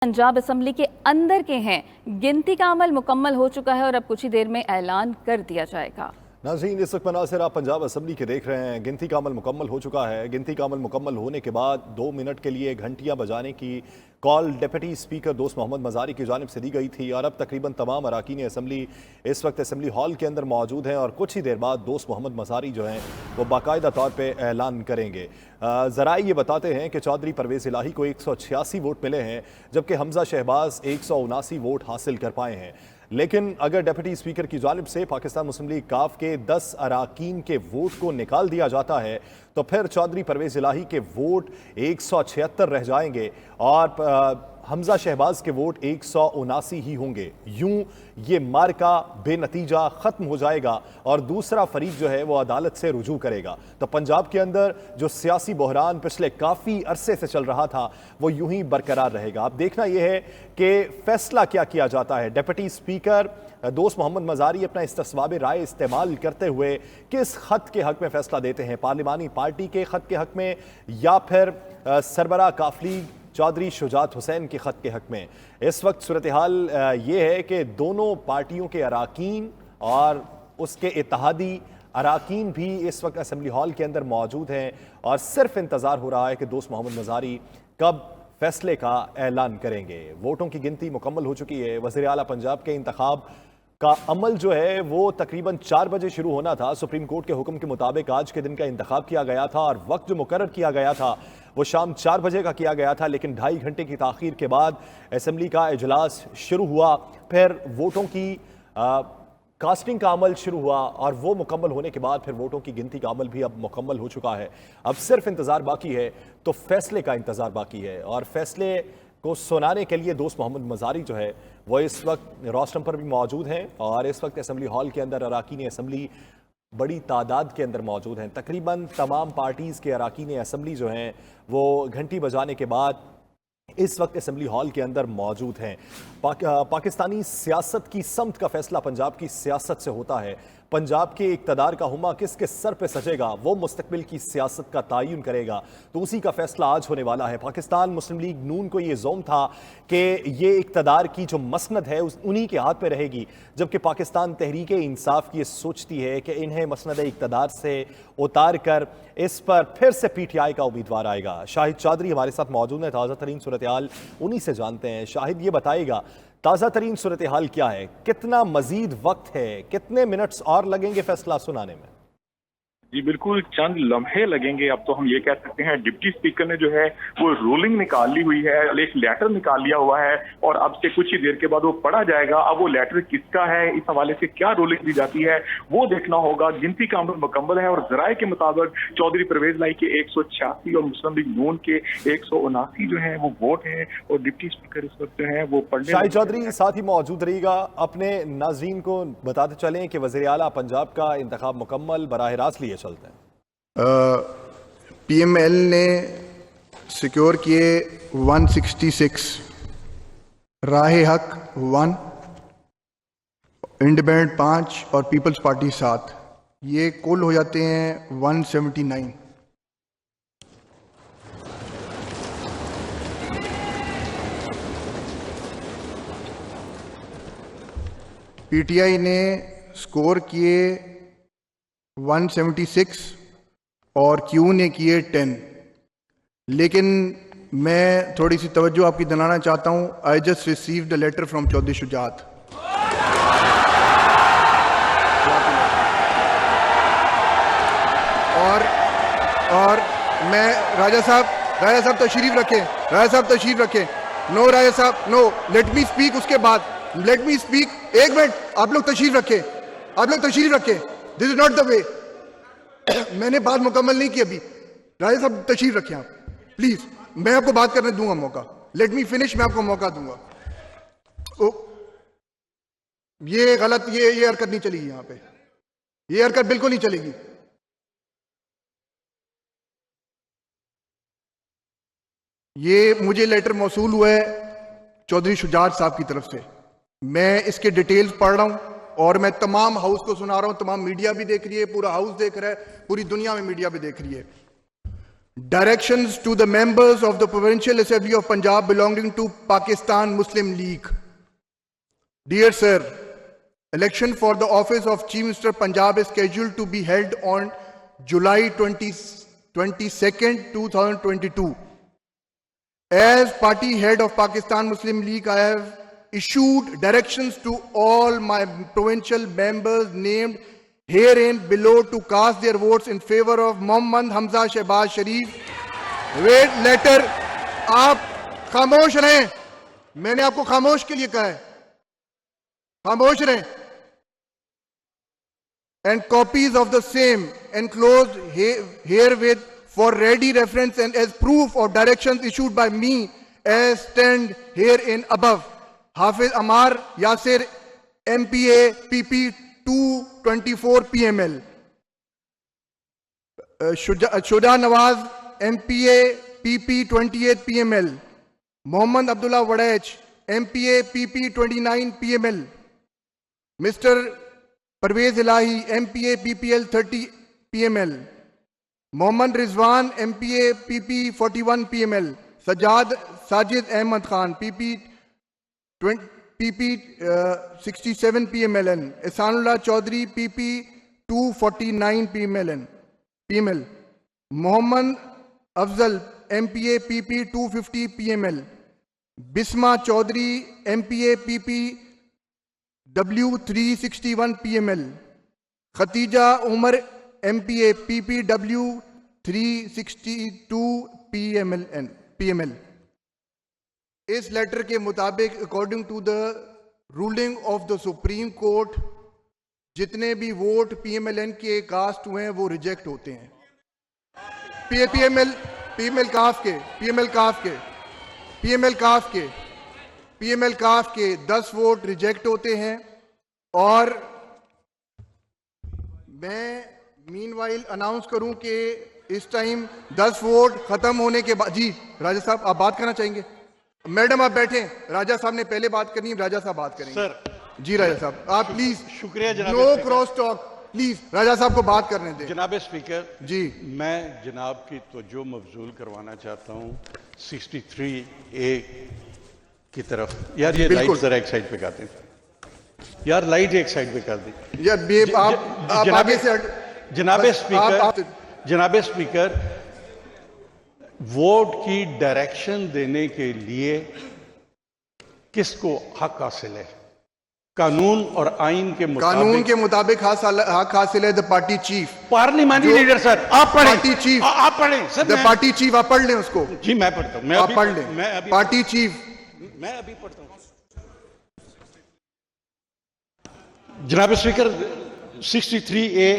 Punjab assembly के अंदर के हैं। गिनती का अमल मुकम्मल हो चुका है और अब कुछ ही देर में ऐलान कर दिया जाएगा। नाज़रीन, इस वक्त मनासिर आप पंजाब असेंबली के देख रहे हैं। गिनती का अमल मुकम्मल हो चुका है। गिनती का अमल मुकम्मल होने के बाद 2 मिनट के लिए घंटियां बजाने की कॉल डिप्टी स्पीकर दोस्त मोहम्मद मज़ारी की जानिब से दी गई थी और अब तकरीबन तमाम अरकान असेंबली इस वक्त असेंबली हॉल के अंदर मौजूद हैं और कुछ ही देर बाद दोस्त मोहम्मद मज़ारी जो हैं वो बाकायदा तौर पर ऐलान करेंगे। ज़राए ये बताते हैं कि चौधरी परवेज़ इलाही को 186 वोट मिले हैं, जबकि हमजा शहबाज 179 वोट हासिल कर पाए हैं। लेकिन अगर डिप्टी स्पीकर की जानिब से पाकिस्तान मुस्लिम लीग काफ के 10 अरकान के वोट को निकाल दिया जाता है तो फिर चौधरी परवेज़ इलाही के वोट 176 रह जाएंगे और हमजा शहबाज के वोट 179 ही होंगे। यूं ये मार्का बेनतीजा खत्म हो जाएगा और दूसरा फरीक जो है वो अदालत से रुजू करेगा। तो पंजाब के अंदर जो सियासी बहरान पिछले काफ़ी अरसे से चल रहा था वो यूं ही बरकरार रहेगा। अब देखना यह है कि फैसला क्या किया जाता है। डिप्टी स्पीकर दोस्त मोहम्मद मज़ारी अपना इस्तेसवाब राय इस्तेमाल करते हुए किस खत के हक में फैसला देते हैं, पार्लिमानी पार्टी के खत के हक में या फिर सरबरा काफ लीग चौधरी शुजात हुसैन के खत के हक में। इस वक्त सूरत हाल ये है कि दोनों पार्टियों के अरकान और उसके इत्तेहादी अरकान भी इस वक्त असेंबली हॉल के अंदर मौजूद हैं और सिर्फ इंतज़ार हो रहा है कि दोस्त मोहम्मद मज़ारी कब फैसले का ऐलान करेंगे। वोटों की गिनती मुकम्मल हो चुकी है। वज़ीर आला पंजाब के इंतखाब का अमल जो है वो तकरीबन 4 बजे शुरू होना था। सुप्रीम कोर्ट के हुक्म के मुताबिक आज के दिन का इंतखाब किया गया था और वक्त जो मुकर्रर किया गया था वो शाम 4 बजे का किया गया था, लेकिन 2.5 घंटे की ताख़ीर के बाद असेंबली का इजलास शुरू हुआ। फिर वोटों की कास्टिंग का अमल शुरू हुआ और वो मुकम्मल होने के बाद फिर वोटों की गिनती का अमल भी अब मुकम्मल हो चुका है। अब सिर्फ इंतज़ार बाकी है, तो फैसले का इंतज़ार बाकी है और फैसले को सुनाने के लिए दोस्त मोहम्मद मज़ारी जो है वो इस वक्त रोस्टम पर भी मौजूद हैं और इस वक्त असेंबली हॉल के अंदर अरकान असेंबली बड़ी तादाद के अंदर मौजूद हैं। तकरीबन तमाम पार्टीज़ के अरकान असेंबली जो हैं वो घंटी बजाने के बाद इस वक्त असेंबली हॉल के अंदर मौजूद हैं। पाकिस्तानी सियासत की समत का फैसला पंजाब की सियासत से होता है। पंजाब के इक़्तिदार का हुमा किसके सर पे सजेगा वो मुस्तकबिल की सियासत का तयन करेगा, तो उसी का फैसला आज होने वाला है। पाकिस्तान मुस्लिम लीग नून को ये ज़ोम था कि ये इक़्तिदार की जो मसनद है उन्हीं के हाथ पे रहेगी, जबकि पाकिस्तान तहरीक इंसाफ ये सोचती है कि इन्हें मसनद इक़्तिदार से उतार कर इस पर फिर से PTI का उम्मीदवार आएगा। शाहिद चौधरी हमारे साथ मौजूद है, ताज़ा तरीन सूरत हाल उन्हीं से जानते हैं। शाहिद, ये बताएगा ताज़ा तरीन सूरत हाल क्या है, कितना मजीद वक्त है, कितने मिनट्स और लगेंगे फैसला सुनाने में? जी बिल्कुल, चंद लम्हे लगेंगे। अब तो हम ये कह सकते हैं डिप्टी स्पीकर ने जो है वो रूलिंग निकाल ली हुई है, एक लेटर निकाल लिया हुआ है और अब से कुछ ही देर के बाद वो पढ़ा जाएगा। अब वो लेटर किसका है, इस हवाले से क्या रूलिंग दी जाती है वो देखना होगा। गिनती का अमल मुकम्मल है और जराये के मुताबिक चौधरी परवेज इलाही के 186 और मुस्लिम लीग नून के 179 जो है वो वोट है और डिप्टी स्पीकर इस वक्त जो है वो पढ़ने। शाहिद चौधरी साथ ही मौजूद रहिएगा। अपने नाज़रीन को बताते चलें कि वज़ीर आला पंजाब का इंतखाब मुकम्मल, बराह रास्त लिए चलते हैं। PML ने सिक्योर किए 166, राह हक 1, इंडिपेंडेंट 5 और पीपल्स पार्टी 7, ये कुल हो जाते हैं 179। PTI ने स्कोर किए 176 और क्यू ने किए 10। लेकिन मैं थोड़ी सी तवज्जो आपकी दिलाना चाहता हूं। I just received a letter from Chaudhry Shujaat और मैं राजा साहब तशरीफ रखें। नो राजा साहब, नो, लेट मी स्पीक। उसके बाद लेट मी स्पीक। 1 मिनट, आप लोग तशरीफ रखें। This is not the way. मैंने बात मुकम्मल नहीं की अभी। राजा साहब तशरीफ रखें आप प्लीज, मैं आपको बात करने दूंगा मौका। लेट मी फिनिश, मैं आपको मौका दूंगा। ये गलत, ये हरकत नहीं चलेगी यहां पे, ये हरकत बिल्कुल नहीं चलेगी। ये मुझे लेटर मौसूल हुआ है चौधरी शुजात साहब की तरफ से। मैं इसके डिटेल्स पढ़ रहा हूं और मैं तमाम हाउस को सुना रहा हूं। तमाम मीडिया भी देख रही है, पूरा हाउस देख रहा है, पूरी दुनिया में मीडिया भी देख रही है। Directions to the members of the Provincial Assembly of Punjab belonging to Pakistan Muslim League. Dear sir, election for the office of Chief Minister Punjab is scheduled to be held on July 22nd, 2022. As party head of Pakistan Muslim League, I have issued directions to all my provincial members named herein below to cast their votes in favor of Mohammad Hamza Shehbaz Sharif. Wait letter, आप खामोश रहें, मैंने आपको खामोश के लिए कहा है, खामोश रहें. And copies of the same enclosed herewith for ready reference and as proof of directions issued by me as stand herein above. Hafiz Amar Yasir, MPA PP 224 PML. Shuja Nawaz, MPA PP 28 PML. Mohammad Abdullah Wadaj, MPA PP 29 PML. Mr. Parvez Ilahi, MPA PPL 30 PML. Mohammad Rizwan, MPA PP 41 PML. Sajid Ahmad Khan, PP 67 PMLN. Ihsanullah Chaudhary, PP 249 PML. Mohammad Afzal, MPA PP 250 PML. Bisma Chaudhary, MPA PP W 361 PML. Khatija Umar, MPA PPW 362 PML. इस letter के मुताबिक according to the ruling of the Supreme Court जितने भी vote PMLN के cast हुए हैं वो reject होते हैं. पीएमएल काफ के 10 वोट रिजेक्ट होते हैं. और मैं मीनवाइल अनाउंस करूं कि इस टाइम 10 वोट खत्म होने के बाद. जी राजा साहब आप बात करना चाहेंगे? मैडम आप बैठे, राजा साहब ने पहले बात करनी है, राजा साहब बात करेंगे. सर जी राजा साहब आप प्लीज. शुक्रिया जनाब. नो क्रॉस टॉक प्लीज, राजा साहब को बात करने दें. जनाब स्पीकर जी, मैं जनाब की तवज्जो मबजूल करवाना चाहता हूँ 63A की तरफ. यार ये लाइट जरा एक साइड पे कर दें. यार लाइट एक साइड पे कर दें. यार आप आगे से जनाब स्पीकर वोट की डायरेक्शन देने के लिए किसको हक हासिल है? कानून और आइन के मुताबिक हक हासिल है the party chief. Parliamentary leader sir आप पढ़ें. पार्टी चीफ आप पढ़ें सर. द पार्टी चीफ आप पढ़ लें उसको. जी मैं पढ़ता हूं. आप पढ़ लें. पार्टी चीफ मैं अभी पढ़ता हूं. जनाब स्पीकर 63A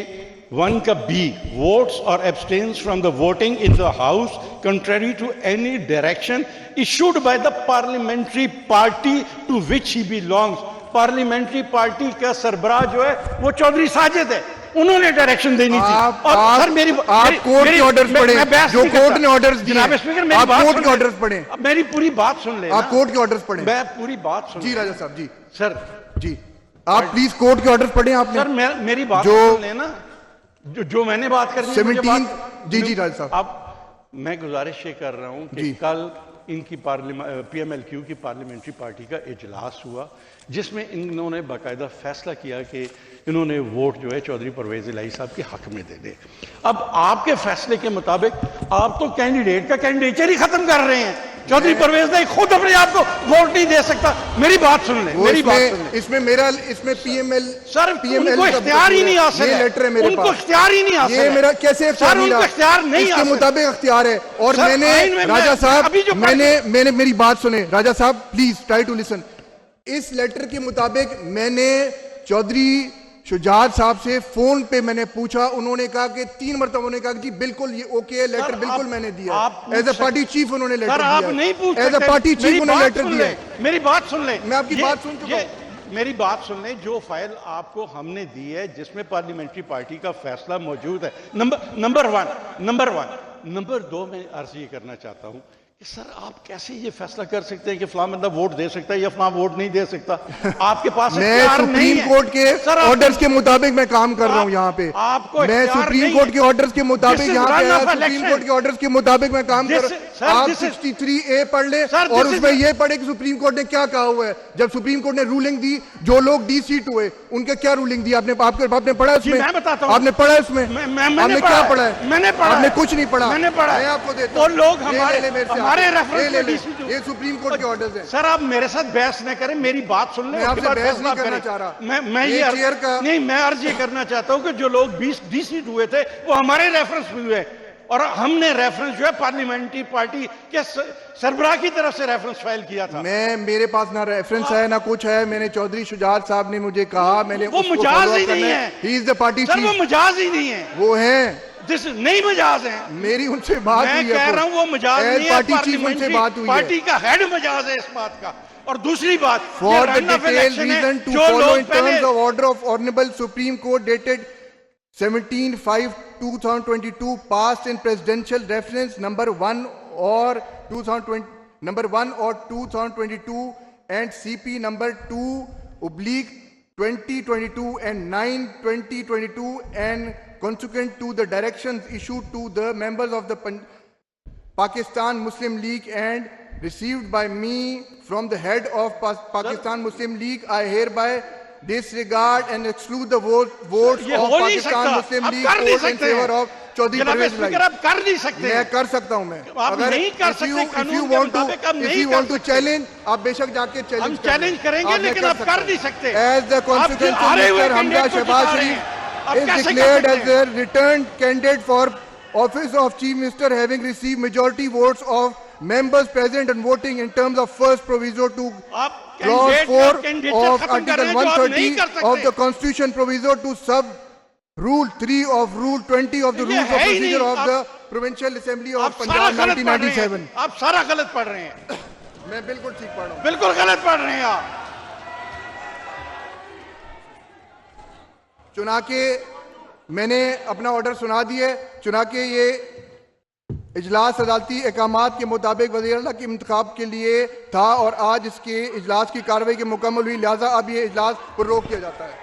1 का B votes or abstains from the voting in the house contrary to any direction issued by the parliamentary party to which he belongs. Parliamentary party का सरबराह जो है वो चौधरी साजिद है, उन्होंने डायरेक्शन देनी थी. सर मेरी आप कोर्ट के ऑर्डर्स पढ़ें जो कोर्ट ने ऑर्डर्स दिए. जनाब स्पीकर मेरी बात कोर्ट के ऑर्डर्स पढ़ें. मेरी पूरी बात सुन ले. आप कोर्ट के ऑर्डर्स पढ़ें. मैं पूरी बात सुन. जी राजा साहब. जी सर जी आप प्लीज कोर्ट के ऑर्डर्स पढ़ें. आप सर मेरी बात सुन लेना. जो मैंने बात करनी 17. जी राजा साहब. अब मैं गुजारिश ये कर रहा हूं कि कल इनकी PMLQ की पार्लियामेंट्री पार्टी का इजलास हुआ जिसमें इन्होंने बाकायदा फैसला किया कि इन्होंने वोट जो है चौधरी परवेज इलाही साहब के हक में दे दे. अब आपके फैसले के मुताबिक आप तो कैंडिडेट का कैंडिडेचर ही खत्म कर रहे हैं. चौधरी परवेज ने खुद अपने आप को वोट नहीं दे सकता. मेरी बात सुन ले. मेरी बात सुन ले. इसमें PML सर उनको इख्तियार ही नहीं हासिल है. लेटर है मेरे पास. उनको इख्तियार ही नहीं हासिल है. ये मेरा कैसे इख्तियार नहीं? इसके मुताबिक इख्तियार है. और मैंने राजा साहब मैंने मेरी बात सुने. राजा साहब प्लीज ट्राई टू लिसन. इस लेटर के मुताबिक मैंने चौधरी शुजात साहब से फोन पे मैंने पूछा. उन्होंने कहा कि 3 मरतबा उन्होंने कहा कि जी बिल्कुल ये ओके है. लेटर बिल्कुल मैंने दिया. एज ए पार्टी चीफ उन्होंने लेटर दिया. आप नहीं पूछ सकते. एज ए पार्टी चीफ उन्होंने लेटर दिया. मेरी बात सुन ले. मैं आपकी बात सुन चुका हूं. मेरी बात सुन ले. जो फाइल आपको हमने दी है जिसमें पार्लियामेंट्री पार्टी का फैसला मौजूद है. नंबर 1. नंबर 2 मैं अर्ज ये करना चाहता हूं सर आप कैसे ये फैसला कर सकते हैं कि फलां बंदा वोट दे सकता है या फलां वोट नहीं दे सकता? आपके पास मैं इख्तियार नहीं सुप्रीम है। कोर्ट के सर, ऑर्डर्स के मुताबिक मैं काम कर रहा हूं यहाँ पे। आपको मैं इख्तियार सुप्रीम नहीं कोर्ट है। के ऑर्डर्स के मुताबिक This is यहाँ पे run आया, of सुप्रीम election. कोर्ट के ऑर्डर्स के मुताबिक मैं काम कर This- रहा sir, हूं। आप this is- 63A पढ़ ले Sir, और this उसमें is- ये पढ़े कि सुप्रीम कोर्ट ने क्या कहा हुआ है। जब सुप्रीम कोर्ट ने रूलिंग दी, जो लोग डीसीट हुए उनके क्या रूलिंग दी आपने पढ़ा जी, उसमें? मैं बताता हूं। आपने पढ़ा उसमें? मैंने आपने क्या पढ़ा है? मैंने पढ़ा आपने है। कुछ नहीं पढ़ा। मैंने पढ़ा मैं है। आपको देता वो हूं। लोग ये हमारे ले मेरे से हमारे आके। रेफरेंस ये ले में ले। DCT ये सुप्रीम कोर्ट के ऑर्डर्स हैं। सर आप मेरे साथ बहस न करें, मेरी बात सुन लें। मैं उसके आपसे बाद बहस फैसला नहीं करना करें। चाह रहा। मैं ये चेयर का नहीं, मैं अर्ज ये करना चाहता हूं कि जो लोग 20 डीसीट हुए थे वो हमारे रेफरेंस में हुए और हमने रेफरेंस जो है पार्लियामेंट्री पार्टी के सरबराह की तरफ से रेफरेंस फाइल किया था। मेरे पास ना रेफरेंस है ना कुछ है। मैंने चौधरी शुजात साहब ने मुझे कहा, मैंने वो उसको मजाज follow ही up करना नहीं है। है। He is the party sir वो chief। मजाज ही नहीं है, वो हैं। जिस नहीं मजाज है। मेरी उनसे बात हुई मैं है। कह रहा हूं वो मजाज नहीं है, पार्टी चीफ उनसे बात हुई है। पार्टी का हेड मजाज है इस बात का। और दूसरी बात, For ये the run of detailed election है, reason to जो follow लोग in पहले terms of order of Honorable Supreme Court dated 17/5/2022 passed in presidential reference number 1 or 2022 and CP number 2/2022 and 9/2022 and consequent to the directions issued to the members of the Pakistan Muslim League and received by me from the head of Pakistan Muslim League, I hereby disregard and exclude the votes ये of हो नहीं Pakistan सकता। Muslim आप League कर नहीं vote in सकते favor हैं। of Chaudhary जनाब परवेज स्पीकर इलाही। आप कर नहीं सकते मैं हैं। कर सकता हूं। मैं आप नहीं कर सकते, कानून के मुताबिक आप नहीं कर सकते। चैलेंज, आप बेशक जाके हम चैलेंज चैलेंज करेंगे लेकिन आप कर नहीं सकते। एज द कॉन्स्टिट्यूशन हारे हुए मिनिस्टर हमजा कैंडिडेट को शहबाज जिता रहे शरीफ हैं। आप is कैसे कर declared सकते as a returned candidate for office of chief minister having received majority votes of members present and voting in terms of first proviso to आप clause कैंडिडेट 4 कैंडिडेट of खत्म कर article रहे हैं जो आप नहीं 130 कर of the सकते। constitution proviso to sub rule 3 of rule 20 of the ये rules of है ही नहीं। procedure of आप- the provincial assembly of आप सारा Punjab गलत पढ़ रहे 1997। हैं। आप सारा गलत पढ़ रहे हैं, मैं बिल्कुल ठीक पढ़ रहा हूं। बिल्कुल गलत पढ़ रहे हैं आप। चुना के मैंने अपना ऑर्डर सुना दिए। चुना के ये इजलास अदालती अहकामात के मुताबिक वज़ीर आला के इंतखाब के लिए था और आज इसके इजलास की कार्रवाई की मुकम्मल हुई, लिहाजा अब ये इजलास पर रोक किया जाता है।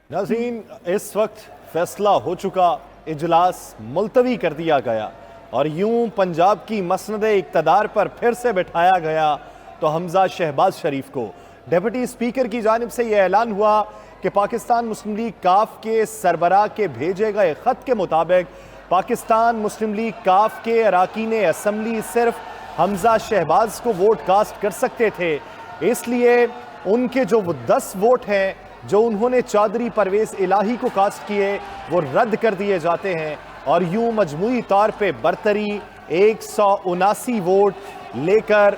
नाज़रीन, इस वक्त फैसला हो चुका, इजलास मुलतवी कर दिया गया और यूं पंजाब की मसनद इक़्तिदार पर फिर से बिठाया गया तो हमजा शहबाज शरीफ को डिप्टी स्पीकर की जानिब से यह ऐलान हुआ कि पाकिस्तान मुस्लिम लीग काफ के सरबराह के भेजे गए ख़त के मुताबिक पाकिस्तान मुस्लिम लीग काफ के अरकान असम्बली सिर्फ हमजा शहबाज को वोट कास्ट कर सकते थे, इसलिए उनके जो वो 10 वोट हैं जो उन्होंने चौधरी परवेज इलाही को कास्ट किए वो रद्द कर दिए जाते हैं और यूं मजमूई तौर पे बरतरी 179 वोट लेकर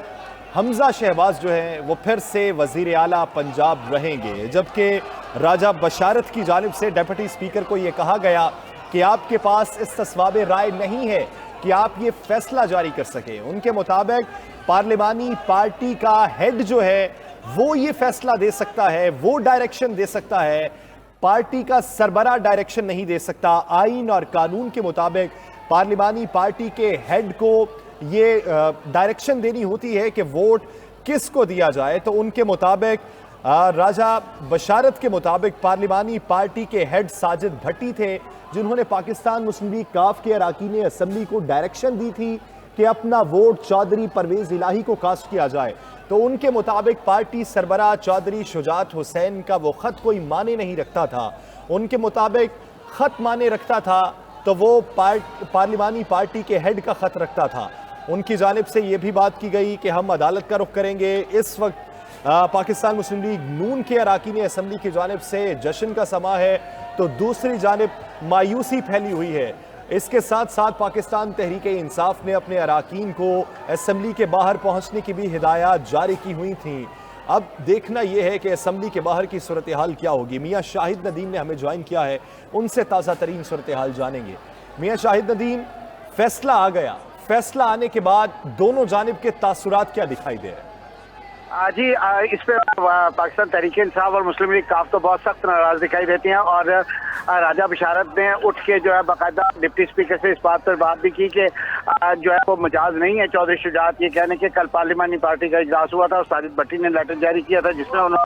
हमजा शहबाज जो है वो फिर से वजीर आला पंजाब रहेंगे। जबकि राजा बशारत की जानिब से डिप्टी स्पीकर को यह कहा गया कि आपके पास इस तस्वाब राय नहीं है कि आप ये फैसला जारी कर सकें। उनके मुताबिक पार्लिमानी पार्टी का हेड जो है वो ये फैसला दे सकता है, वो डायरेक्शन दे सकता है, पार्टी का सरबरा डायरेक्शन नहीं दे सकता। आईन और कानून के मुताबिक पार्लिमानी पार्टी के हेड को ये डायरेक्शन देनी होती है कि वोट किसको दिया जाए। तो उनके मुताबिक राजा बशारत के मुताबिक पार्लिमानी पार्टी के हेड साजिद भट्टी थे जिन्होंने पाकिस्तान मुस्लिम लीग काफ के अरकान असम्बली को डायरेक्शन दी थी कि अपना वोट चौधरी परवेज इलाही को कास्ट किया जाए। तो उनके मुताबिक पार्टी सरबराह चौधरी शुजात हुसैन का वो खत कोई माने नहीं रखता था। उनके मुताबिक खत माने रखता था तो वो पार्लिमानी पार्टी के हेड का खत रखता था। उनकी जानिब से ये भी बात की गई कि हम अदालत का रुख करेंगे। इस वक्त पाकिस्तान मुस्लिम लीग नून के अरकान असम्बली की जानिब से जश्न का समा है तो दूसरी जानिब मायूसी फैली हुई है। इसके साथ साथ पाकिस्तान तहरीक इंसाफ ने अपने अरकान को असम्बली के बाहर पहुंचने की भी हिदायत जारी की हुई थी। अब देखना यह है कि असम्बली के बाहर की सूरत हाल क्या होगी। मियाँ शाहिद नदीम ने हमें ज्वाइन किया है, उनसे ताज़ा तरीन सूरत हाल जानेंगे। मियाँ शाहिद नदीम, फैसला आ गया, फैसला आने के बाद दोनों जानिब के तासुरात क्या दिखाई दे रहे हैं? जी इस पे पाकिस्तान तहरीक इंसाफ और मुस्लिम लीग काफ तो बहुत सख्त नाराज दिखाई देती हैं और राजा बिशारत ने उठ के जो है बाकायदा डिप्टी स्पीकर से इस बात पर बात भी की कि जो है वो मजाज नहीं है चौधरी शुजात ये कहने के कल पार्लिमानी पार्टी का इजलास हुआ था और साजिद भट्टी ने लेटर जारी किया था जिसमें उन्होंने